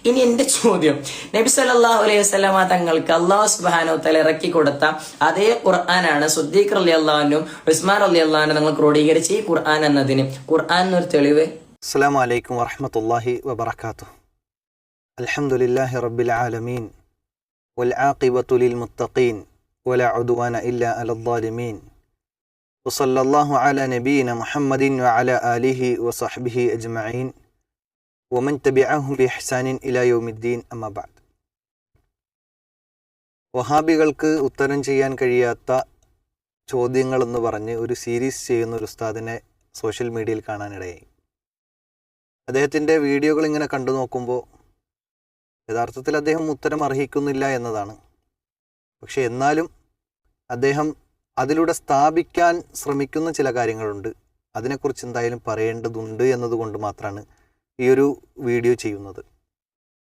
ഇനി എന്റെ ചോദ്യം, നബി സല്ലല്ലാഹു അലൈഹി വസല്ലമ തങ്ങൾക്ക് അല്ലാഹു സുബ്ഹാനഹു വ തആല ഇറക്കി കൊടുത്ത അതേ ഖുർആനാണ് സിദ്ദീഖ് റളിയല്ലാഹു അൻഹു ഉസ്മാൻ റളിയല്ലാഹു അൻഹു നിങ്ങൾ ക്രോഡീകരിച്ച ഈ ഖുർആൻ എന്നതിന് ഖുർആൻ എന്നൊരു തെളിവ്? അസ്സലാമു അലൈക്കും വറഹ്മത്തുള്ളാഹി വബറകാതുഹു. അൽഹംദുലില്ലാഹി റബ്ബിൽ ആലമീൻ വൽ ആഖിബത്തു ലിൽ മുത്തഖീൻ വലാ ഉദ്വാന ഇല്ലാ അലൽ ളാലിമീൻ വസല്ലല്ലാഹു അലാ നബിയിന മുഹമ്മദിൻ വഅലാ ആലിഹി വസഹ്ബിഹി അജ്മഈൻ വമൻ തബിഅഹും ബിഇഹ്സാനിൻ ഇലാ യൗമിദ്ദീൻ. അമ്മാ ബഅദ്. വഹാബികൾക്ക് ഉത്തരം ചെയ്യാൻ കഴിയാത്ത ചോദ്യങ്ങളെന്ന് പറഞ്ഞ് ഒരു സീരീസ് ചെയ്യുന്ന ഒരു ഉസ്താദിനെ സോഷ്യൽ മീഡിയയിൽ കാണാനിടയായി. അദ്ദേഹത്തിൻ്റെ വീഡിയോകൾ ഇങ്ങനെ കണ്ടു നോക്കുമ്പോൾ യഥാർത്ഥത്തിൽ അദ്ദേഹം ഉത്തരം അർഹിക്കുന്നില്ല എന്നതാണ്. പക്ഷെ എന്നാലും അദ്ദേഹം അതിലൂടെ സ്ഥാപിക്കാൻ ശ്രമിക്കുന്ന ചില കാര്യങ്ങളുണ്ട്. അതിനെക്കുറിച്ച് എന്തായാലും പറയേണ്ടതുണ്ട് എന്നതുകൊണ്ട് മാത്രമാണ് ഈ ഒരു വീഡിയോ ചെയ്യുന്നത്.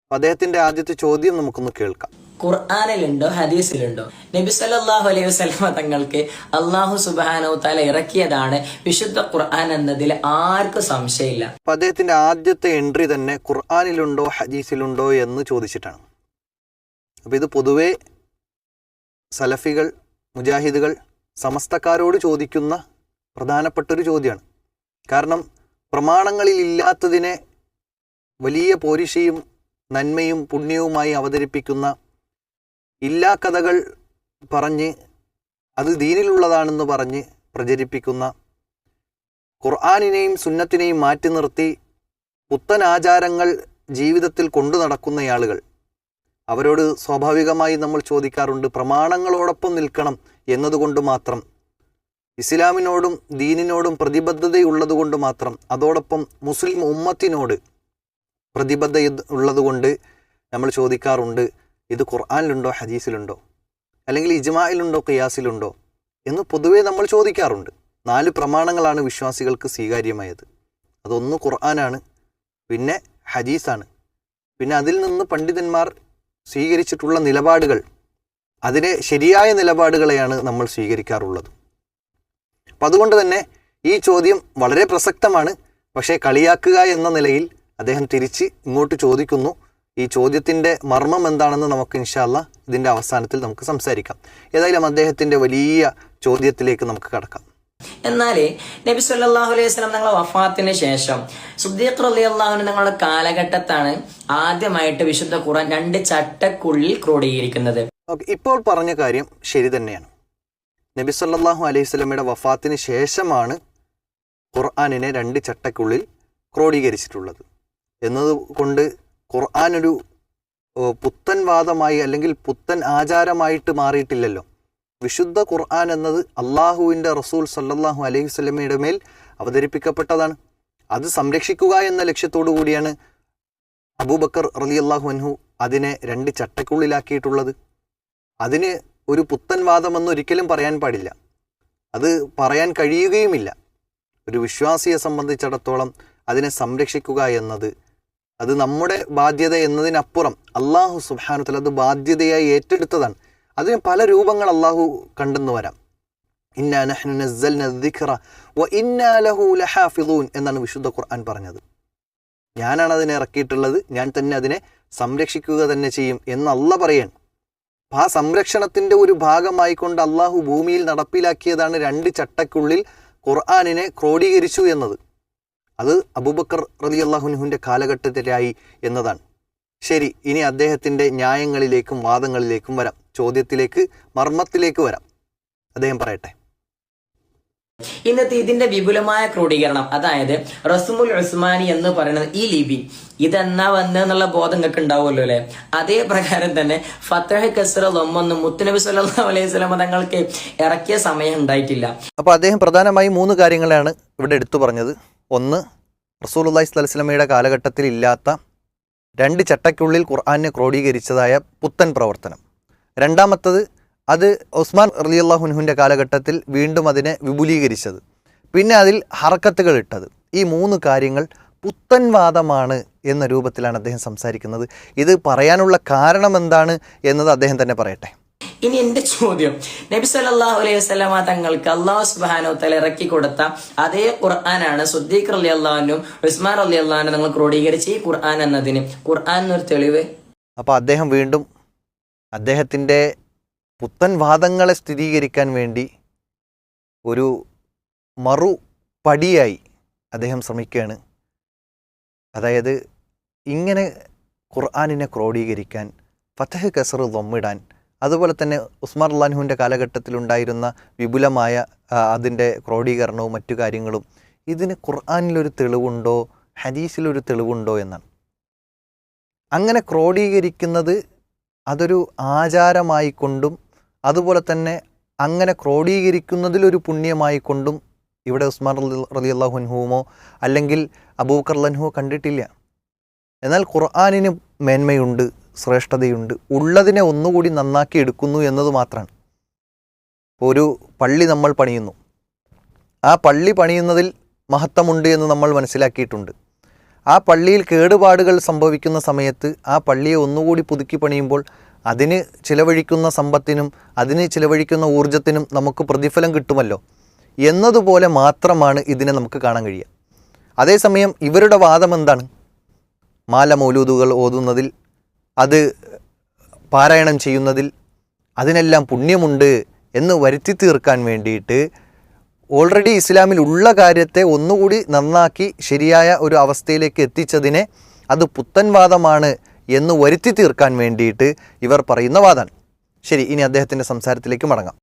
അപ്പം അദ്ദേഹത്തിൻ്റെ ആദ്യത്തെ ചോദ്യം നമുക്കൊന്ന് കേൾക്കാം. ഖുർആനിലുണ്ടോ ഹദീസിലുണ്ടോ നബി സല്ലല്ലാഹു അലൈഹി വസല്ലമ തങ്ങൾക്ക് അല്ലാഹു സുബ്ഹാനഹു വ തആല ഇറക്കിയതാണ് വിശുദ്ധ ഖുർആൻ എന്നതിൽ ആർക്കും സംശയമില്ല. അപ്പം അദ്ദേഹത്തിൻ്റെ ആദ്യത്തെ എൻട്രി തന്നെ ഖുർആനിലുണ്ടോ ഹദീസിലുണ്ടോ എന്ന് ചോദിച്ചിട്ടാണ്. അപ്പം ഇത് പൊതുവേ സലഫികൾ, മുജാഹിദുകൾ, സമസ്തക്കാരോട് ചോദിക്കുന്ന പ്രധാനപ്പെട്ടൊരു ചോദ്യമാണ്. കാരണം പ്രമാണങ്ങളിൽ ഇല്ലാത്തതിനെ വലിയ പോരിശയും നന്മയും പുണ്യവുമായി അവതരിപ്പിക്കുന്ന ഇല്ലാ കഥകൾ പറഞ്ഞ് അത് ദീനിലുള്ളതാണെന്ന് പറഞ്ഞ് പ്രചരിപ്പിക്കുന്ന, ഖുർആനിനെയും സുന്നത്തിനെയും മാറ്റി നിർത്തി പുത്തൻ ആചാരങ്ങൾ ജീവിതത്തിൽ കൊണ്ടു നടക്കുന്ന ആളുകൾ, അവരോട് സ്വാഭാവികമായി നമ്മൾ ചോദിക്കാറുണ്ട്, പ്രമാണങ്ങളോടൊപ്പം നിൽക്കണം എന്നതുകൊണ്ട് മാത്രം, ഇസ്ലാമിനോടും ദീനിനോടും പ്രതിബദ്ധതയുള്ളതുകൊണ്ട് മാത്രം, അതോടൊപ്പം മുസ്ലിം ഉമ്മത്തിനോട് പ്രതിബദ്ധത ഉള്ളതുകൊണ്ട് നമ്മൾ ചോദിക്കാറുണ്ട്, ഇത് ഖുർആനിലുണ്ടോ ഹദീസിലുണ്ടോ, അല്ലെങ്കിൽ ഇജ്മായിലുണ്ടോ ഖിയാസിലുണ്ടോ എന്ന് പൊതുവേ നമ്മൾ ചോദിക്കാറുണ്ട്. 4 പ്രമാണങ്ങളാണ് വിശ്വാസികൾക്ക് സ്വീകാര്യമായത്. അതൊന്ന് ഖുർആനാണ്, പിന്നെ ഹദീസാണ്, പിന്നെ അതിൽ നിന്ന് പണ്ഡിതന്മാർ സ്വീകരിച്ചിട്ടുള്ള നിലപാടുകൾ, അതിനെ ശരിയായ നിലപാടുകളെയാണ് നമ്മൾ സ്വീകരിക്കാറുള്ളത്. അപ്പം അതുകൊണ്ട് തന്നെ ഈ ചോദ്യം വളരെ പ്രസക്തമാണ്. പക്ഷേ കളിയാക്കുക എന്ന നിലയിൽ അദ്ദേഹം തിരിച്ച് ഇങ്ങോട്ട് ചോദിക്കുന്നു. ഈ ചോദ്യത്തിൻ്റെ മർമ്മം എന്താണെന്ന് നമുക്ക് ഇൻഷാ അല്ലാഹ് ഇതിൻ്റെ അവസാനത്തിൽ നമുക്ക് സംസാരിക്കാം. ഏതായാലും അദ്ദേഹത്തിൻ്റെ വലിയ ചോദ്യത്തിലേക്ക് നമുക്ക് കടക്കാം. എന്നാൽ നബി സല്ലല്ലാഹു അലൈഹി വസല്ലം തങ്ങളുടെ വഫാത്തിന് ശേഷം സിദ്ദീഖ് റളിയല്ലാഹു അൻഹു തങ്ങളുടെ കാലഘട്ടത്താണ് ആദ്യമായിട്ട് വിശുദ്ധ ഖുർആൻ 2 ചട്ടക്കുള്ളിൽ ക്രോഡീകരിക്കുന്നത്. ഇപ്പോൾ പറഞ്ഞ കാര്യം ശരി തന്നെയാണ്. നബി സല്ലല്ലാഹു അലൈഹി വസല്ലമയുടെ വഫാത്തിന് ശേഷമാണ് ഖുർആനിനെ 2 ചട്ടക്കുള്ളിൽ ക്രോഡീകരിച്ചിട്ടുള്ളത് എന്നതുകൊണ്ട് ഖുർആൻ ഒരു പുത്തൻ വാദമായി അല്ലെങ്കിൽ പുത്തൻ ആചാരമായിട്ട് മാറിയിട്ടില്ലല്ലോ. വിശുദ്ധ ഖുർആൻ എന്നത് അള്ളാഹുവിൻ്റെ റസൂൽ സല്ലല്ലാഹു അലൈഹി വസല്ലമയുടെ മേൽ അവതരിപ്പിക്കപ്പെട്ടതാണ്. അത് സംരക്ഷിക്കുക എന്ന ലക്ഷ്യത്തോടു കൂടിയാണ് അബൂബക്കർ റളിയല്ലാഹു അൻഹു അതിനെ 2 ചട്ടക്കുള്ളിലാക്കിയിട്ടുള്ളത്. അതിന് ഒരു പുത്തൻ വാദമെന്നൊരിക്കലും പറയാൻ പാടില്ല. അത് പറയാൻ കഴിയുകയുമില്ല. ഒരു വിശ്വാസിയെ സംബന്ധിച്ചിടത്തോളം അതിനെ സംരക്ഷിക്കുക എന്നത് അത് നമ്മുടെ ബാധ്യത എന്നതിനപ്പുറം അള്ളാഹു സുബ്ഹാനഹു വ തആല അത് ബാധ്യതയായി ഏറ്റെടുത്തതാണ്. അതിന് പല രൂപങ്ങൾ അള്ളാഹു കണ്ടെന്ന് വരാം. ഇന്നാ നഹ്നു നസ്സൽന ദിക്റ വ ഇന്നാ ലഹു ലഹാഫിളൂൻ എന്നാണ് വിശുദ്ധ ഖുർആൻ പറഞ്ഞത്. ഞാനാണ് അതിനെ ഇറക്കിയിട്ടുള്ളത്, ഞാൻ തന്നെ അതിനെ സംരക്ഷിക്കുക തന്നെ ചെയ്യും എന്ന് അള്ളാഹ് പറയാണ്. ആ സംരക്ഷണത്തിൻ്റെ ഒരു ഭാഗമായിക്കൊണ്ട് അള്ളാഹു ഭൂമിയിൽ നടപ്പിലാക്കിയതാണ് 2 ചട്ടക്കുള്ളിൽ ഖുർആനിനെ ക്രോഡീകരിച്ചു എന്നത്. അത് അബൂബക്കർ റളിയല്ലാഹു അൻഹുവിൻ്റെ കാലഘട്ടത്തിലായി എന്നതാണ്. ശരി, ഇനി അദ്ദേഹത്തിൻ്റെ ന്യായങ്ങളിലേക്കും വാദങ്ങളിലേക്കും വരാം. ചോദ്യത്തിലേക്ക്, മർമ്മത്തിലേക്ക് വരാം. അദ്ദേഹം പറയട്ടെ. ഇന്നത്തെ ഇതിന്റെ വിപുലമായ ക്രോഡീകരണം, അതായത് റസ്മുൽ ഉസ്മാനി എന്ന് പറയുന്നത് ഈ ലിപി ഇതെന്നാ വന്നെന്നുള്ള ബോധം നിങ്ങൾക്ക് ഉണ്ടാവുമല്ലോ അല്ലെ. അതേ പ്രകാരം തന്നെ ഫതഹ് കസ്റ ലൊമ്മൊന്നും മുത്തുനബി സല്ലല്ലാഹു അലൈഹി വസല്ലം തങ്ങൾക്ക് ഇറക്കിയ സമയം ഉണ്ടായിട്ടില്ല. അപ്പോൾ അദ്ദേഹം പ്രധാനമായും 3 കാര്യങ്ങളാണ് ഇവിടെ എടുത്തു പറഞ്ഞത്. ഒന്ന്, റസൂലുള്ളാഹി സ്വല്ലല്ലാഹു അലൈഹി വസല്ലമയുടെ കാലഘട്ടത്തിൽ ഇല്ലാത്ത 2 ചട്ടക്കുള്ളിൽ ഖുർആനെ ക്രോഡീകരിച്ചതായ പുത്തൻ പ്രവർത്തനം. രണ്ടാമത്തത്, അത് ഉസ്മാൻ റളിയല്ലാഹു അൻഹുവിൻ്റെ കാലഘട്ടത്തിൽ വീണ്ടും അതിനെ വിപുലീകരിച്ചത്. പിന്നെ അതിൽ ഹറക്കത്തുകൾ ഇട്ടത്. ഈ 3 കാര്യങ്ങൾ പുത്തൻ വാദമാണ് എന്ന രൂപത്തിലാണ് അദ്ദേഹം സംസാരിക്കുന്നത്. ഇത് പറയാനുള്ള കാരണം എന്താണ് എന്നത് അദ്ദേഹം തന്നെ പറയട്ടെ. ഇനി എന്റെ ചോദ്യം, നബി സല്ലല്ലാഹു അലൈഹി വസല്ലമ തങ്ങൾക്ക് അല്ലാഹു സുബ്ഹാനഹു വ തആല ഇറക്കി കൊടുത്ത അതേ ഖുർആനാണ് സിദ്ദീഖ് റളിയല്ലാഹു അൻഹും ഉസ്മാൻ റളിയല്ലാഹു അൻഹും നിങ്ങൾ ക്രോഡീകരിച്ച ഈ ഖുർആൻ എന്നതിന് ഖുർആൻ എന്നൊരു തെളിവ്? അപ്പോൾ അദ്ദേഹം വീണ്ടും അദ്ദേഹത്തിൻ്റെ പുത്തൻ വാദങ്ങളെ സ്ഥിരീകരിക്കാൻ വേണ്ടി ഒരു മറുപടിയായി അദ്ദേഹം ശ്രമിക്കുകയാണ്. അതായത് ഇങ്ങനെ ഖുർആനിനെ ക്രോഡീകരിക്കാൻ, ഫതഹ് കസർ ദമ്മിടാൻ, അതുപോലെ തന്നെ ഉസ്മാൻ റളിയല്ലാഹുവിൻ്റെ കാലഘട്ടത്തിലുണ്ടായിരുന്ന വിപുലമായ അതിൻ്റെ ക്രോഡീകരണവും മറ്റു കാര്യങ്ങളും, ഇതിന് ഖുർആനിലൊരു തെളിവുണ്ടോ ഹദീസിലൊരു തെളിവുണ്ടോ എന്നാണ്. അങ്ങനെ ക്രോഡീകരിക്കുന്നത് അതൊരു ആചാരമായിക്കൊണ്ടും അതുപോലെ തന്നെ അങ്ങനെ ക്രോഡീകരിക്കുന്നതിലൊരു പുണ്യമായിക്കൊണ്ടും ഇവിടെ ഉസ്മാൻ റളിയല്ലാഹു അൻഹുവോ അല്ലെങ്കിൽ അബൂബക്കർ റളിയല്ലാഹു കണ്ടിട്ടില്ല. എന്നാൽ ഖുർആനിന് മേന്മയുണ്ട്, ശ്രേഷ്ഠതയുണ്ട്, ഉള്ളതിനെ ഒന്നുകൂടി നന്നാക്കി എടുക്കുന്നു എന്നത് മാത്രമാണ്. ഒരു പള്ളി നമ്മൾ പണിയുന്നു, ആ പള്ളി പണിയുന്നതിൽ മഹത്വമുണ്ട് എന്ന് നമ്മൾ മനസ്സിലാക്കിയിട്ടുണ്ട്. ആ പള്ളിയിൽ കേടുപാടുകൾ സംഭവിക്കുന്ന സമയത്ത് ആ പള്ളിയെ ഒന്നുകൂടി പുതുക്കി പണിയുമ്പോൾ അതിന് ചിലവഴിക്കുന്ന സമ്പത്തിനും അതിന് ചിലവഴിക്കുന്ന ഊർജത്തിനും നമുക്ക് പ്രതിഫലം കിട്ടുമല്ലോ എന്നതുപോലെ മാത്രമാണ് ഇതിനെ നമുക്ക് കാണാൻ കഴിയുക. അതേസമയം ഇവരുടെ വാദം എന്താണ്? മാല മൗലൂദുകൾ ഓതുന്നതിൽ, അത് പാരായണം ചെയ്യുന്നതിൽ അതിനെല്ലാം പുണ്യമുണ്ട് എന്ന് വരുത്തി തീർക്കാൻ വേണ്ടിയിട്ട് ഓൾറെഡി ഇസ്ലാമിൽ ഉള്ള കാര്യത്തെ ഒന്നുകൂടി നന്നാക്കി ശരിയായ ഒരു അവസ്ഥയിലേക്ക് എത്തിച്ചതിനെ അത് പുത്തൻവാദമാണ് എന്ന് വരുത്തി തീർക്കാൻ വേണ്ടിയിട്ട് ഇവർ പറയുന്ന വാദമാണ്. ശരി, ഇനി അദ്ദേഹത്തിൻ്റെ സംസാരത്തിലേക്ക് മടങ്ങാം.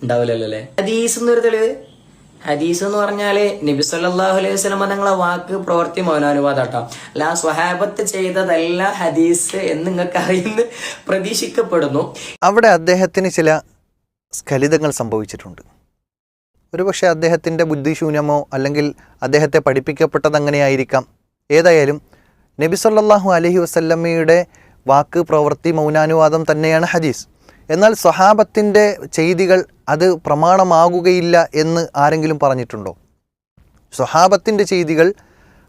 ഉണ്ടാവില്ലല്ലേ ഹദീസ് എന്നൊരു തെളിവ്? ഹദീസ് എന്ന് പറഞ്ഞാല് നബി സല്ലല്ലാഹു അലൈഹി വസല്ലം തങ്ങളെ വാക്ക് പ്രവൃത്തി മൗനാനുവാദാട്ടോ. അല്ല സ്വഹാബത്ത് ചെയ്തതല്ല ഹദീസ് എന്ന് നിങ്ങൾക്ക് അറിയുന്ന പ്രതീക്ഷിക്കപ്പെടുന്നു. അവിടെ അദ്ദേഹത്തിന് ചില സ്ഖലിതങ്ങൾ സംഭവിച്ചിട്ടുണ്ട്. ഒരുപക്ഷെ അദ്ദേഹത്തിൻ്റെ ബുദ്ധിശൂന്യമോ അല്ലെങ്കിൽ അദ്ദേഹത്തെ പഠിപ്പിക്കപ്പെട്ടത് അങ്ങനെയായിരിക്കാം. ഏതായാലും നബി സല്ലല്ലാഹു അലൈഹി വസല്ലമയുടെ വാക്ക് പ്രവൃത്തി മൗനാനുവാദം തന്നെയാണ് ഹദീസ്. എന്നാൽ സ്വഹാബത്തിൻ്റെ ചെയ്തികൾ അത് പ്രമാണമാകുകയില്ല എന്ന് ആരെങ്കിലും പറഞ്ഞിട്ടുണ്ടോ? സ്വഹാബത്തിൻ്റെ ചെയ്തികൾ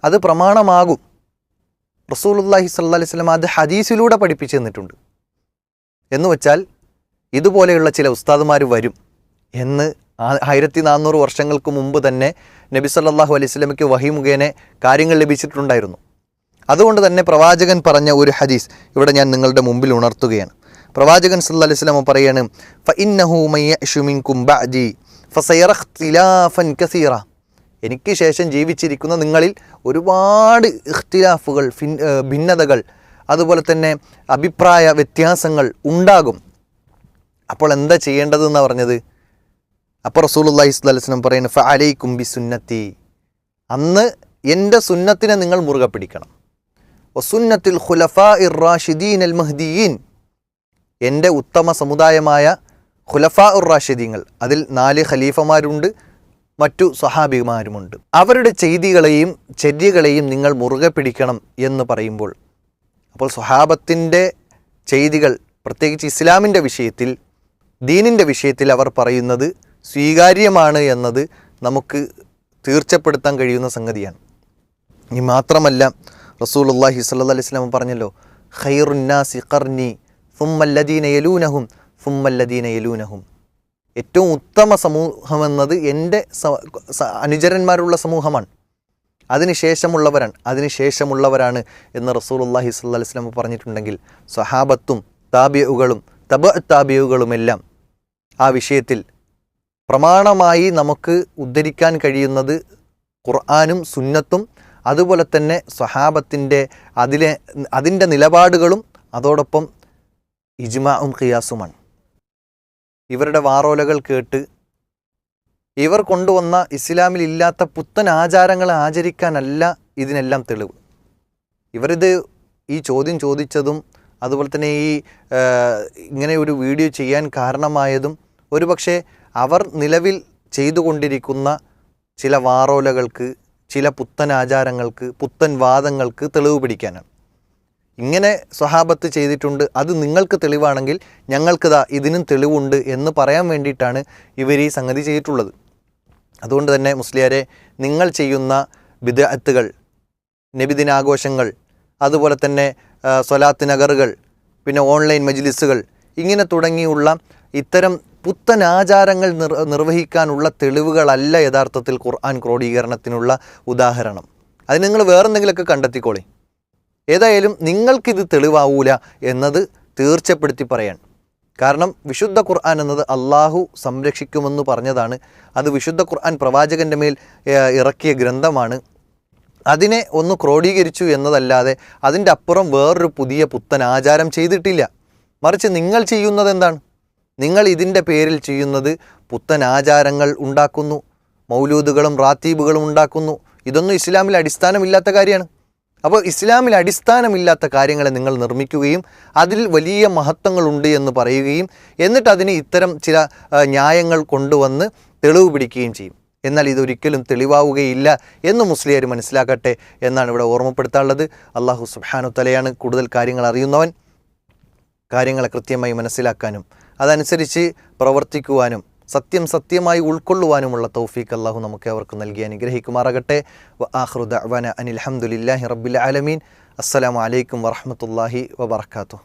അത് പ്രമാണമാകും. റസൂലുള്ളാഹി സ്വല്ലല്ലാഹു അലൈഹി വസല്ലം അത് ഹദീസിലൂടെ പഠിപ്പിച്ചു തന്നിട്ടുണ്ട്. എന്ന് വെച്ചാൽ ഇതുപോലെയുള്ള ചില ഉസ്താദുമാർ വരും എന്ന് 1400 വർഷങ്ങൾക്ക് മുമ്പ് തന്നെ നബി സല്ലല്ലാഹു അലൈഹി വസല്ലമയ്ക്ക് വഹി മുഖേന കാര്യങ്ങൾ ലഭിച്ചിട്ടുണ്ടായിരുന്നു. അതുകൊണ്ട് തന്നെ പ്രവാചകൻ പറഞ്ഞ ഒരു ഹദീസ് ഇവിടെ ഞാൻ നിങ്ങളുടെ മുമ്പിൽ ഉണർത്തുകയാണ്. പ്രവാചകൻ സല്ലല്ലാഹു അലൈഹി വസല്ലം പറയാണ്, ഫഇന്നഹു മയ്യഅ്ശു മിൻകും ബഅദി ഫസയറ ഇഖ്തിലാഫൻ കസീറ. എനിക്ക് ശേഷം ജീവിച്ചിരിക്കുന്ന നിങ്ങളിൽ ഒരുപാട് ഇഖ്തിലാഫുകൾ, ഭിന്നതകൾ, അതുപോലെ തന്നെ അഭിപ്രായ വ്യത്യാസങ്ങൾ ഉണ്ടാകും. അപ്പോൾ എന്താ ചെയ്യേണ്ടതെന്നാണ് പറഞ്ഞത്? അപ്പോൾ റസൂലുള്ളാഹി സ്വല്ലല്ലാഹു അലൈഹി വസല്ലം പറയുന്നു, ഫഅലൈക്കും ബിസുന്നത്തി, അന്ന് എൻ്റെ സുന്നത്തിനെ നിങ്ങൾ മുറുകെ പിടിക്കണം. വസുന്നത്തിൽ ഖുലഫാഇർ റാഷിദീൻ അൽ മഹ്ദിയീൻ, എൻ്റെ ഉത്തമ സമുദായമായ ഖുലഫാഉർ റാഷിദീങ്ങൾ, അതിൽ 4 ഖലീഫമാരുണ്ട്, മറ്റു സ്വഹാബിമാരുമുണ്ട്. അവരുടെ ചെയ്തികളെയും ചര്യകളെയും നിങ്ങൾ മുറുകെ പിടിക്കണം എന്ന് പറയുമ്പോൾ, അപ്പോൾ സ്വഹാബത്തിൻ്റെ ചെയ്തികൾ പ്രത്യേകിച്ച് ഇസ്ലാമിൻ്റെ വിഷയത്തിൽ, ദീനിൻ്റെ വിഷയത്തിൽ അവർ പറയുന്നത് സ്വീകാര്യമാണ് എന്നത് നമുക്ക് തീർച്ചപ്പെടുത്താൻ കഴിയുന്ന സംഗതിയാണ്. ഇനി മാത്രമല്ല റസൂലുള്ളാഹി സ്വല്ലല്ലാഹു അലൈഹി വസല്ലം പറഞ്ഞല്ലോ, ഖൈറുന്നാസി ഖർനി സുമ്മല്ലദീന യലൂനഹും സുമ്മല്ലദീന യലൂനഹും, ഏറ്റവും ഉത്തമ സമൂഹമെന്നത് എൻ്റെ അനുചരന്മാരുള്ള സമൂഹമാണ്, അതിനുശേഷമുള്ളവരാണ് എന്ന് റസൂലുള്ളാഹി സ്വല്ലല്ലാഹു അലൈഹി വസല്ലം പറഞ്ഞിട്ടുണ്ടെങ്കിൽ സ്വഹാബത്തും താബിഉകളും താബിഉകളുമെല്ലാം ആ വിഷയത്തിൽ പ്രമാണമായി നമുക്ക് ഉദ്ധരിക്കാൻ കഴിയുന്നത് ഖുർആനും സുന്നത്തും അതുപോലെ തന്നെ സ്വഹാബത്തിൻ്റെ അതിൻ്റെ നിലപാടുകളും അതോടൊപ്പം ഇജ്മാഉം ഖിയാസുമാണ്. ഇവരുടെ വാറോലകൾ കേട്ട് ഇവർ കൊണ്ടുവന്ന ഇസ്ലാമിൽ ഇല്ലാത്ത പുത്തൻ ആചാരങ്ങളെ ആചരിക്കാനല്ല ഇതിനെല്ലാം തെളിവ്. ഇവരിത് ഈ ചോദ്യം ചോദിച്ചതും അതുപോലെ തന്നെ ഈ ഇങ്ങനെ ഒരു വീഡിയോ ചെയ്യാൻ കാരണമായതും ഒരുപക്ഷെ അവർ നിലവിൽ ചെയ്തുകൊണ്ടിരിക്കുന്ന ചില വാറോലകൾക്ക്, ചില പുത്തൻ ആചാരങ്ങൾക്ക്, പുത്തൻ വാദങ്ങൾക്ക് തെളിവ് പിടിക്കാനാണ്. ഇങ്ങനെ സ്വഹാബത്ത് ചെയ്തിട്ടുണ്ട്, അത് നിങ്ങൾക്ക് തെളിവാണെങ്കിൽ ഞങ്ങൾക്കിതാ ഇതിനും തെളിവുണ്ട് എന്ന് പറയാൻ വേണ്ടിയിട്ടാണ് ഇവർ ഈ സംഗതി ചെയ്തിട്ടുള്ളത്. അതുകൊണ്ട് തന്നെ മുസ്ലിയാരെ, നിങ്ങൾ ചെയ്യുന്ന ബിദ്അത്തുകൾ, നബിദിനാഘോഷങ്ങൾ, അതുപോലെ തന്നെ സ്വലാത്ത് നഗറുകൾ, പിന്നെ ഓൺലൈൻ മജ്ലിസുകൾ, ഇങ്ങനെ തുടങ്ങിയുള്ള ഇത്തരം പുത്തൻ ആചാരങ്ങൾ നിർവഹിക്കാനുള്ള തെളിവുകളല്ല യഥാർത്ഥത്തിൽ ഖുർആൻ ക്രോഡീകരണത്തിനുള്ള ഉദാഹരണം. അത് നിങ്ങൾ വേറെന്തെങ്കിലുമൊക്കെ കണ്ടെത്തിക്കോളി. ഏതായാലും നിങ്ങൾക്കിത് തെളിവാവൂല എന്നത് തീർച്ചപ്പെടുത്തി പറയാൻ. കാരണം വിശുദ്ധ ഖുർആൻ എന്നത് അള്ളാഹു സംരക്ഷിക്കുമെന്ന് പറഞ്ഞതാണ്. അത് വിശുദ്ധ ഖുർആൻ പ്രവാചകൻ്റെ മേൽ ഇറക്കിയ ഗ്രന്ഥമാണ്. അതിനെ ഒന്ന് ക്രോഡീകരിച്ചു എന്നതല്ലാതെ അതിൻ്റെ അപ്പുറം വേറൊരു പുതിയ പുത്തൻ ആചാരം ചെയ്തിട്ടില്ല. മറിച്ച് നിങ്ങൾ ചെയ്യുന്നത് എന്താണ്? നിങ്ങൾ ഇതിൻ്റെ പേരിൽ ചെയ്യുന്നത് പുത്തൻ ആചാരങ്ങൾ ഉണ്ടാക്കുന്നു, മൗലൂദുകളും റാത്തീബുകളും ഉണ്ടാക്കുന്നു. ഇതൊന്നും ഇസ്ലാമിൽ അടിസ്ഥാനമില്ലാത്ത കാര്യമാണ്. അപ്പോൾ ഇസ്ലാമിൽ അടിസ്ഥാനമില്ലാത്ത കാര്യങ്ങളെ നിങ്ങൾ നിർമ്മിക്കുകയും അതിൽ വലിയ മഹത്വങ്ങളുണ്ട് എന്ന് പറയുകയും എന്നിട്ട് അതിന് ഇത്തരം ചില ന്യായങ്ങൾ കൊണ്ടുവന്ന് തെളിവ് പിടിക്കുകയും ചെയ്യും. എന്നാൽ ഇതൊരിക്കലും തെളിവാവുകയില്ല എന്ന് മുസ്ലിയാർ മനസ്സിലാക്കട്ടെ എന്നാണ് ഇവിടെ ഓർമ്മപ്പെടുത്താനുള്ളത്. അള്ളാഹു സുബ്ഹാനഹു തആലയാണ് കൂടുതൽ കാര്യങ്ങൾ അറിയുന്നവൻ. കാര്യങ്ങളെ കൃത്യമായി മനസ്സിലാക്കാനും അതനുസരിച്ച് പ്രവർത്തിക്കുവാനും സത്യം സത്യമായി ഉൾക്കൊള്ളുവാനുമുള്ള തൗഫീഖ് അല്ലാഹു നമുക്ക് അവർക്ക് നൽകി അനുഗ്രഹിക്കുമാറാകട്ടെ. വആഖിറു ദഅ്വാന അനിൽ ഹംദുലില്ലാഹി റബ്ബിൽ ആലമീൻ. അസ്സലാമു അലൈക്കും വറഹ്മത്തുള്ളാഹി വബറകാതുഹു.